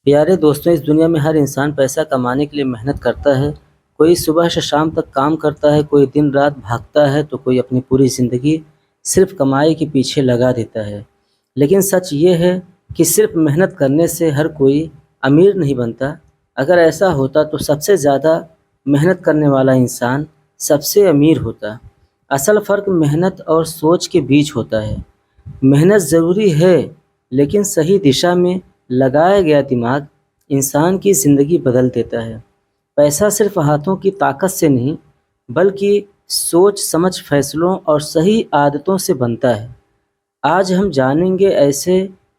प्यारे दोस्तों, इस दुनिया में हर इंसान पैसा कमाने के लिए मेहनत करता है। कोई सुबह से शाम तक काम करता है, कोई दिन रात भागता है, तो कोई अपनी पूरी ज़िंदगी सिर्फ कमाई के पीछे लगा देता है। लेकिन सच ये है कि सिर्फ मेहनत करने से हर कोई अमीर नहीं बनता। अगर ऐसा होता तो सबसे ज़्यादा मेहनत करने वाला इंसान सबसे अमीर होता। असल फ़र्क मेहनत और सोच के बीच होता है। मेहनत ज़रूरी है, लेकिन सही दिशा में लगाया गया दिमाग इंसान की ज़िंदगी बदल देता है। पैसा सिर्फ हाथों की ताकत से नहीं, बल्कि सोच समझ फैसलों और सही आदतों से बनता है। आज हम जानेंगे ऐसे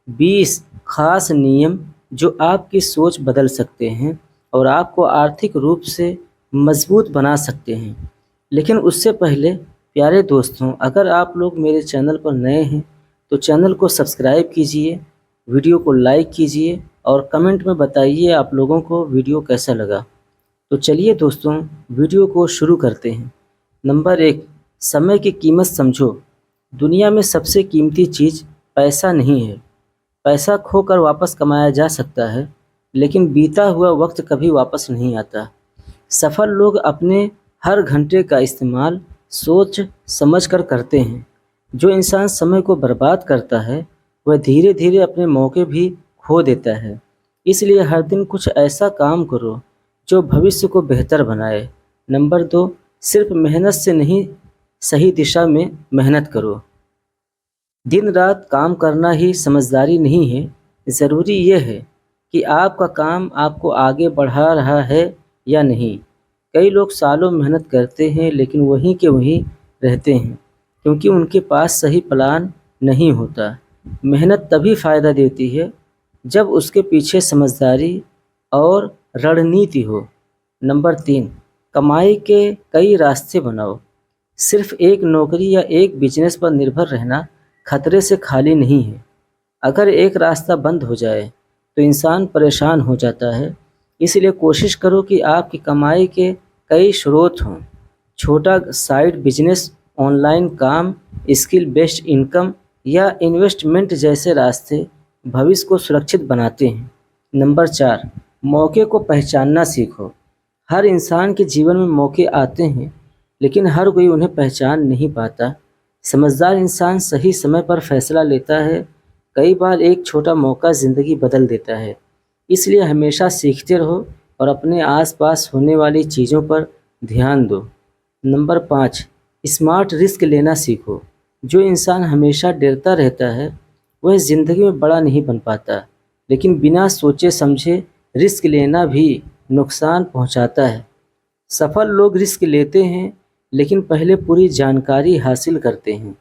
20 खास नियम जो आपकी सोच बदल सकते हैं और आपको आर्थिक रूप से मजबूत बना सकते हैं। लेकिन उससे पहले प्यारे दोस्तों, अगर आप लोग मेरे चैनल पर नए हैं तो चैनल को सब्सक्राइब कीजिए, वीडियो को लाइक कीजिए और कमेंट में बताइए आप लोगों को वीडियो कैसा लगा। तो चलिए दोस्तों, वीडियो को शुरू करते हैं। नंबर 1, समय की कीमत समझो। दुनिया में सबसे कीमती चीज़ पैसा नहीं है। पैसा खोकर वापस कमाया जा सकता है, लेकिन बीता हुआ वक्त कभी वापस नहीं आता। सफल लोग अपने हर घंटे का इस्तेमाल सोच समझ कर करते हैं। जो इंसान समय को बर्बाद करता है, वह धीरे धीरे अपने मौके भी खो देता है। इसलिए हर दिन कुछ ऐसा काम करो जो भविष्य को बेहतर बनाए। नंबर 2, सिर्फ मेहनत से नहीं, सही दिशा में मेहनत करो। दिन रात काम करना ही समझदारी नहीं है। ज़रूरी यह है कि आपका काम आपको आगे बढ़ा रहा है या नहीं। कई लोग सालों मेहनत करते हैं, लेकिन वहीं के वहीं रहते हैं, क्योंकि उनके पास सही प्लान नहीं होता। मेहनत तभी फ़ायदा देती है जब उसके पीछे समझदारी और रणनीति हो। नंबर 3, कमाई के कई रास्ते बनाओ। सिर्फ एक नौकरी या एक बिजनेस पर निर्भर रहना खतरे से खाली नहीं है। अगर एक रास्ता बंद हो जाए तो इंसान परेशान हो जाता है। इसलिए कोशिश करो कि आपकी कमाई के कई स्रोत हों। छोटा साइड बिजनेस, ऑनलाइन काम, स्किल बेस्ड इनकम या इन्वेस्टमेंट जैसे रास्ते भविष्य को सुरक्षित बनाते हैं। नंबर 4, मौके को पहचानना सीखो। हर इंसान के जीवन में मौके आते हैं, लेकिन हर कोई उन्हें पहचान नहीं पाता। समझदार इंसान सही समय पर फैसला लेता है। कई बार एक छोटा मौका ज़िंदगी बदल देता है। इसलिए हमेशा सीखते रहो और अपने आसपास होने वाली चीज़ों पर ध्यान दो। नंबर 5, स्मार्ट रिस्क लेना सीखो। जो इंसान हमेशा डरता रहता है, वह ज़िंदगी में बड़ा नहीं बन पाता। लेकिन बिना सोचे समझे रिस्क लेना भी नुकसान पहुंचाता है। सफल लोग रिस्क लेते हैं, लेकिन पहले पूरी जानकारी हासिल करते हैं।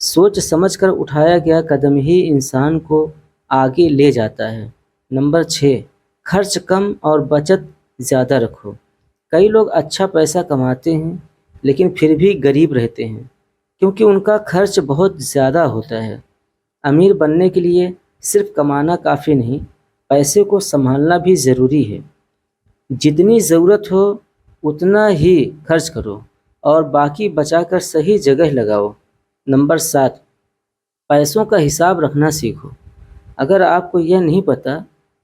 सोच समझकर उठाया गया कदम ही इंसान को आगे ले जाता है। नंबर 6, खर्च कम और बचत ज़्यादा रखो। कई लोग अच्छा पैसा कमाते हैं, लेकिन फिर भी गरीब रहते हैं, क्योंकि उनका खर्च बहुत ज़्यादा होता है। अमीर बनने के लिए सिर्फ कमाना काफ़ी नहीं, पैसे को संभालना भी ज़रूरी है। जितनी ज़रूरत हो उतना ही खर्च करो और बाकी बचाकर सही जगह लगाओ। नंबर 7, पैसों का हिसाब रखना सीखो। अगर आपको यह नहीं पता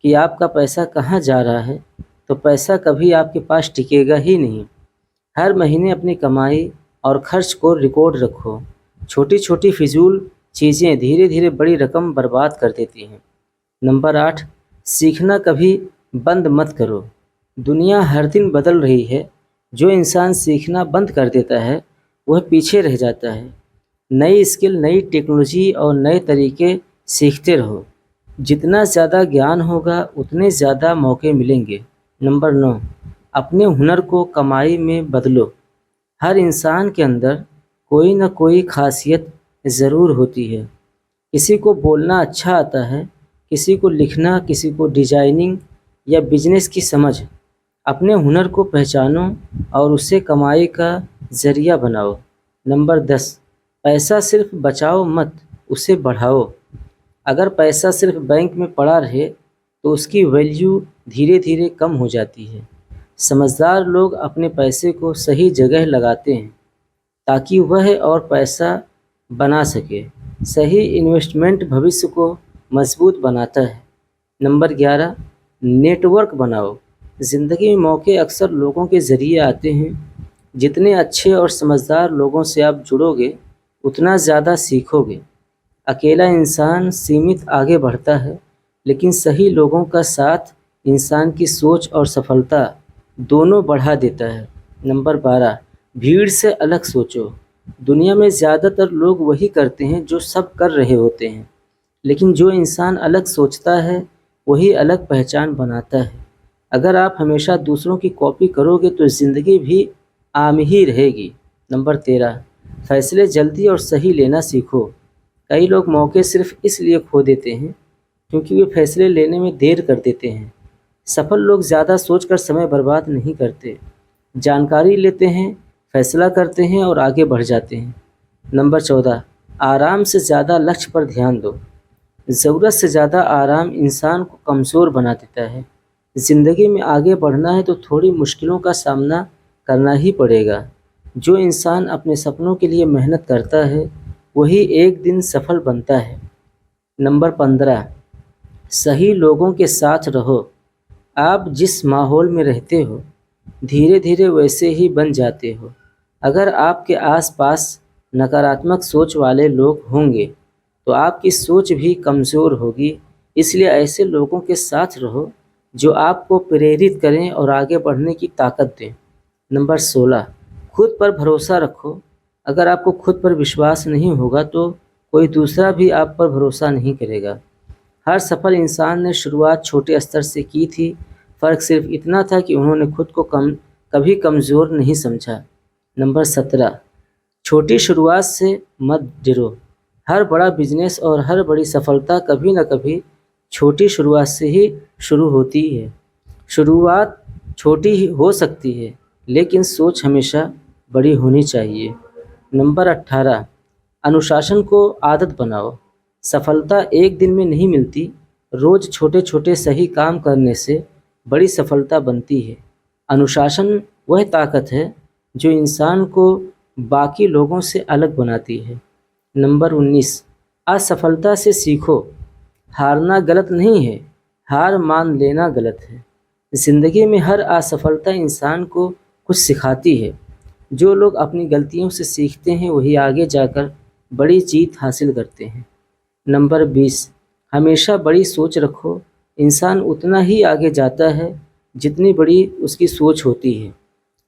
कि आपका पैसा कहाँ जा रहा है, तो पैसा कभी आपके पास टिकेगा ही नहीं। हर महीने अपनी कमाई और खर्च को रिकॉर्ड रखो। छोटी छोटी फिजूल चीज़ें धीरे धीरे बड़ी रकम बर्बाद कर देती हैं। नंबर 8, सीखना कभी बंद मत करो। दुनिया हर दिन बदल रही है। जो इंसान सीखना बंद कर देता है, वह पीछे रह जाता है। नई स्किल, नई टेक्नोलॉजी और नए तरीके सीखते रहो। जितना ज़्यादा ज्ञान होगा, उतने ज़्यादा मौके मिलेंगे। नंबर 9, अपने हुनर को कमाई में बदलो। हर इंसान के अंदर कोई न कोई खासियत ज़रूर होती है। किसी को बोलना अच्छा आता है, किसी को लिखना, किसी को डिजाइनिंग या बिजनेस की समझ। अपने हुनर को पहचानो और उसे कमाई का ज़रिया बनाओ। नंबर 10, पैसा सिर्फ बचाओ मत, उसे बढ़ाओ। अगर पैसा सिर्फ बैंक में पड़ा रहे तो उसकी वैल्यू धीरे धीरे कम हो जाती है। समझदार लोग अपने पैसे को सही जगह लगाते हैं, ताकि वह और पैसा बना सके। सही इन्वेस्टमेंट भविष्य को मजबूत बनाता है। नंबर 11, नेटवर्क बनाओ। ज़िंदगी में मौके अक्सर लोगों के ज़रिए आते हैं। जितने अच्छे और समझदार लोगों से आप जुड़ोगे, उतना ज़्यादा सीखोगे। अकेला इंसान सीमित आगे बढ़ता है, लेकिन सही लोगों का साथ इंसान की सोच और सफलता दोनों बढ़ा देता है। नंबर 12, भीड़ से अलग सोचो। दुनिया में ज़्यादातर लोग वही करते हैं जो सब कर रहे होते हैं, लेकिन जो इंसान अलग सोचता है वही अलग पहचान बनाता है। अगर आप हमेशा दूसरों की कॉपी करोगे तो ज़िंदगी भी आम ही रहेगी। नंबर 13, फैसले जल्दी और सही लेना सीखो। कई लोग मौके सिर्फ इसलिए खो देते हैं क्योंकि वे फैसले लेने में देर कर देते हैं। सफल लोग ज़्यादा सोचकर समय बर्बाद नहीं करते, जानकारी लेते हैं, फैसला करते हैं और आगे बढ़ जाते हैं। नंबर 14, आराम से ज़्यादा लक्ष्य पर ध्यान दो। ज़रूरत से ज़्यादा आराम इंसान को कमज़ोर बना देता है। ज़िंदगी में आगे बढ़ना है तो थोड़ी मुश्किलों का सामना करना ही पड़ेगा। जो इंसान अपने सपनों के लिए मेहनत करता है वही एक दिन सफल बनता है। नंबर 15, सही लोगों के साथ रहो। आप जिस माहौल में रहते हो, धीरे धीरे वैसे ही बन जाते हो। अगर आपके आसपास नकारात्मक सोच वाले लोग होंगे तो आपकी सोच भी कमज़ोर होगी। इसलिए ऐसे लोगों के साथ रहो जो आपको प्रेरित करें और आगे बढ़ने की ताकत दें। नंबर 16, खुद पर भरोसा रखो। अगर आपको खुद पर विश्वास नहीं होगा तो कोई दूसरा भी आप पर भरोसा नहीं करेगा। हर सफल इंसान ने शुरुआत छोटे स्तर से की थी। फ़र्क सिर्फ इतना था कि उन्होंने खुद को कभी कमज़ोर नहीं समझा। नंबर 17, छोटी शुरुआत से मत डरो। हर बड़ा बिजनेस और हर बड़ी सफलता कभी न कभी छोटी शुरुआत से ही शुरू होती है। शुरुआत छोटी ही हो सकती है, लेकिन सोच हमेशा बड़ी होनी चाहिए। नंबर 18, अनुशासन को आदत बनाओ। सफलता एक दिन में नहीं मिलती, रोज़ छोटे छोटे सही काम करने से बड़ी सफलता बनती है। अनुशासन वह ताकत है जो इंसान को बाकी लोगों से अलग बनाती है। नंबर 19, असफलता से सीखो। हारना गलत नहीं है, हार मान लेना गलत है। ज़िंदगी में हर असफलता इंसान को कुछ सिखाती है। जो लोग अपनी गलतियों से सीखते हैं वही आगे जाकर बड़ी जीत हासिल करते हैं। नंबर 20, हमेशा बड़ी सोच रखो। इंसान उतना ही आगे जाता है जितनी बड़ी उसकी सोच होती है।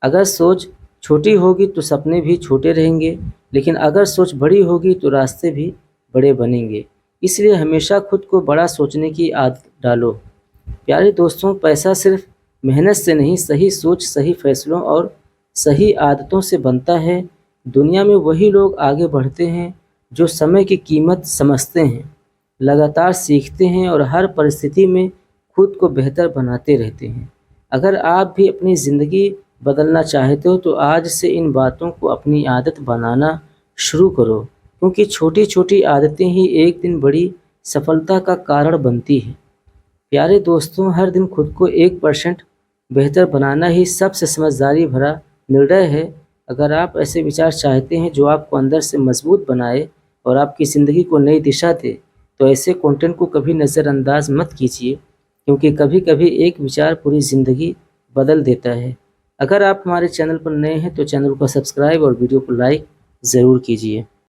अगर सोच छोटी होगी तो सपने भी छोटे रहेंगे, लेकिन अगर सोच बड़ी होगी तो रास्ते भी बड़े बनेंगे। इसलिए हमेशा खुद को बड़ा सोचने की आदत डालो। प्यारे दोस्तों, पैसा सिर्फ मेहनत से नहीं, सही सोच, सही फैसलों और सही आदतों से बनता है। दुनिया में वही लोग आगे बढ़ते हैं जो समय की कीमत समझते हैं, लगातार सीखते हैं और हर परिस्थिति में खुद को बेहतर बनाते रहते हैं। अगर आप भी अपनी ज़िंदगी बदलना चाहते हो तो आज से इन बातों को अपनी आदत बनाना शुरू करो, क्योंकि छोटी छोटी आदतें ही एक दिन बड़ी सफलता का कारण बनती हैं। प्यारे दोस्तों, हर दिन खुद को 1% बेहतर बनाना ही सबसे समझदारी भरा निर्णय है। अगर आप ऐसे विचार चाहते हैं जो आपको अंदर से मजबूत बनाए और आपकी ज़िंदगी को नई दिशा दे, तो ऐसे कंटेंट को कभी नज़रअंदाज मत कीजिए, क्योंकि कभी कभी एक विचार पूरी ज़िंदगी बदल देता है। अगर आप हमारे चैनल पर नए हैं तो चैनल को सब्सक्राइब और वीडियो को लाइक ज़रूर कीजिए।